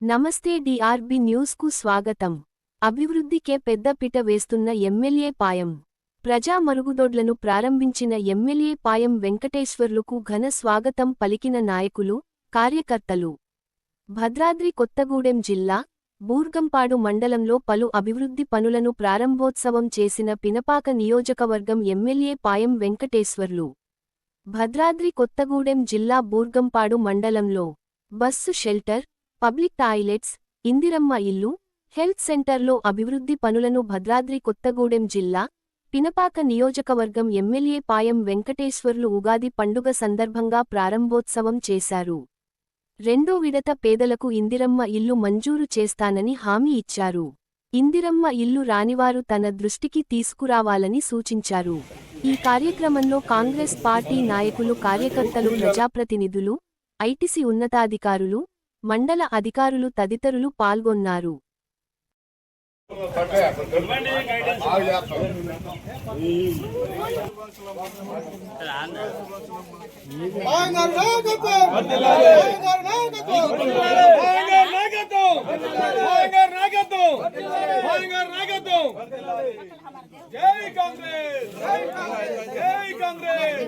నమస్తే DRB news కు స్వాగతం. అభివృద్ధికే పెద్దపీట వేస్తున్న ఎమ్మెల్యే పాయం. ప్రజా మరుగుదొడ్లను ప్రారంభించిన ఎమ్మెల్యే పాయం వెంకటేశ్వర్లుకు ఘన స్వాగతం పలికిన నాయకులు, కార్యకర్తలు. భద్రాద్రి కొత్తగూడెం జిల్లా బూర్గంపాడు మండలంలో పలు అభివృద్ధి పనులను ప్రారంభోత్సవం చేసిన పినపాక నియోజకవర్గం ఎమ్మెల్యే పాయం వెంకటేశ్వర్లు. భద్రాద్రి కొత్తగూడెం జిల్లా బూర్గంపాడు మండలంలో bus shelter, public toilets, Indiramma ఇల్లు, హెల్త్ సెంటర్లో అభివృద్ధి పనులను భద్రాద్రి కొత్తగూడెం జిల్లా పినపాక నియోజకవర్గం ఎమ్మెల్యే పాయం వెంకటేశ్వర్లు ఉగాది పండుగ సందర్భంగా ప్రారంభోత్సవం చేశారు. రెండో విడత పేదలకు ఇందిరమ్మ ఇల్లు మంజూరు చేస్తానని హామీ ఇచ్చారు. ఇందిరమ్మ ఇల్లు రానివారు తన దృష్టికి తీసుకురావాలని సూచించారు. ఈ కార్యక్రమంలో కాంగ్రెస్ పార్టీ నాయకులు, కార్యకర్తలు, ప్రజాప్రతినిధులు, ఐటీసీ ఉన్నతాధికారులు, మండల అధికారులు తదితరులు పాల్గొన్నారు. జై కాంగ్రెస్, జై కాంగ్రెస్.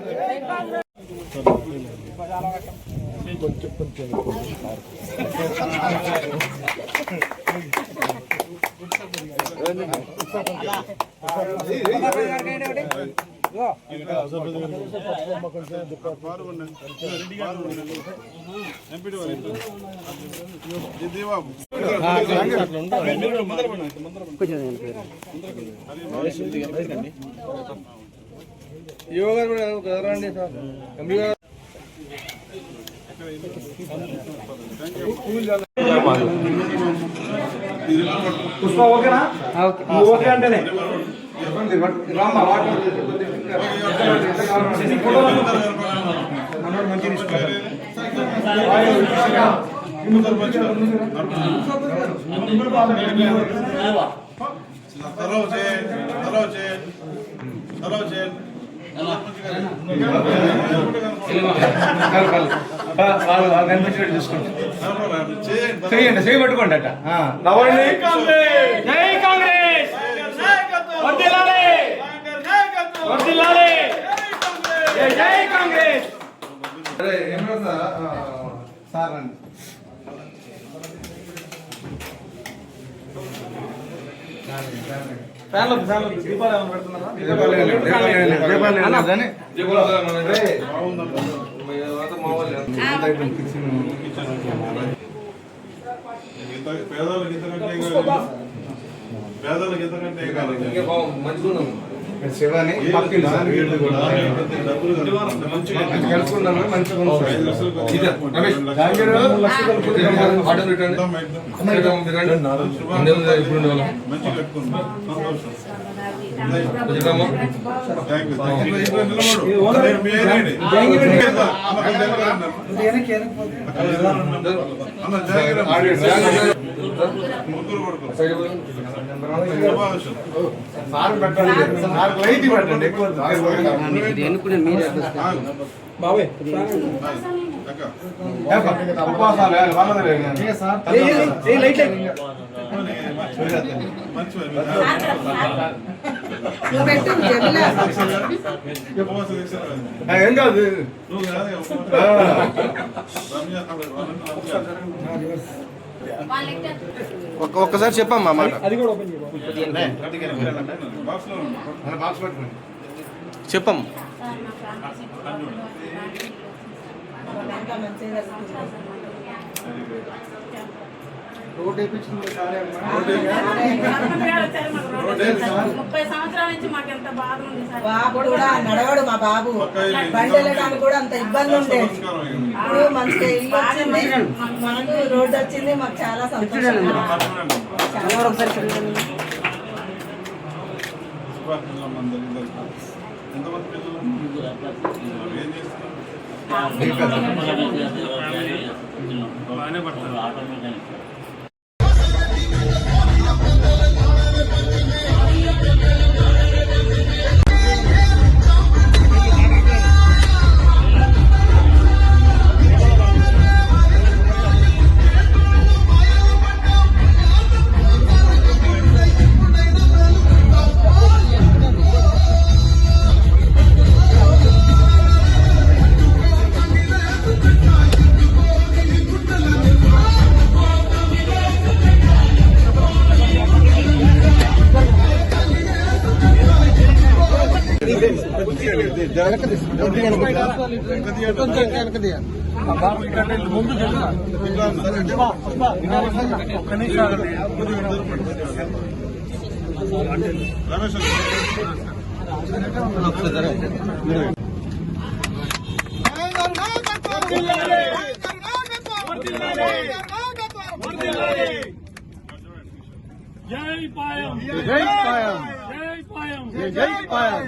పుష్ప ఓకేనా? ఓకే అంటేనే మంచి చేయండి, చేయబట్టుకోండి అట. జై కాంగ్రెస్, వర్ధిల్లాలి, వర్ధిల్లాలి, జై కాంగ్రెస్. సార్ రండి. దీపాలు ఏమైనా పెడుతున్నారా? పేదలకు ఎంతకంటే శివాని కలుసుకున్నాను. ఏం కాదు, ఒక్కసారి చెప్పమ్మా మాట. చెప్పమ్మ. రోడ్ వేయించింది 30 సంవత్సరాల నుంచి మాకు ఎంత బాధ ఉంది సార్. బాబు కూడా నడవడు, మా బాబు బండి వెళ్ళడానికి కూడా అంత ఇబ్బంది ఉండేది. ఇప్పుడు మంచిగా ఇల్లు వచ్చింది, మనకు రోడ్డు వచ్చింది, మాకు చాలా సంతోషం. బాగానే పడుతుంది. జై పాయం జై పాయం జై పాయం జై పాయం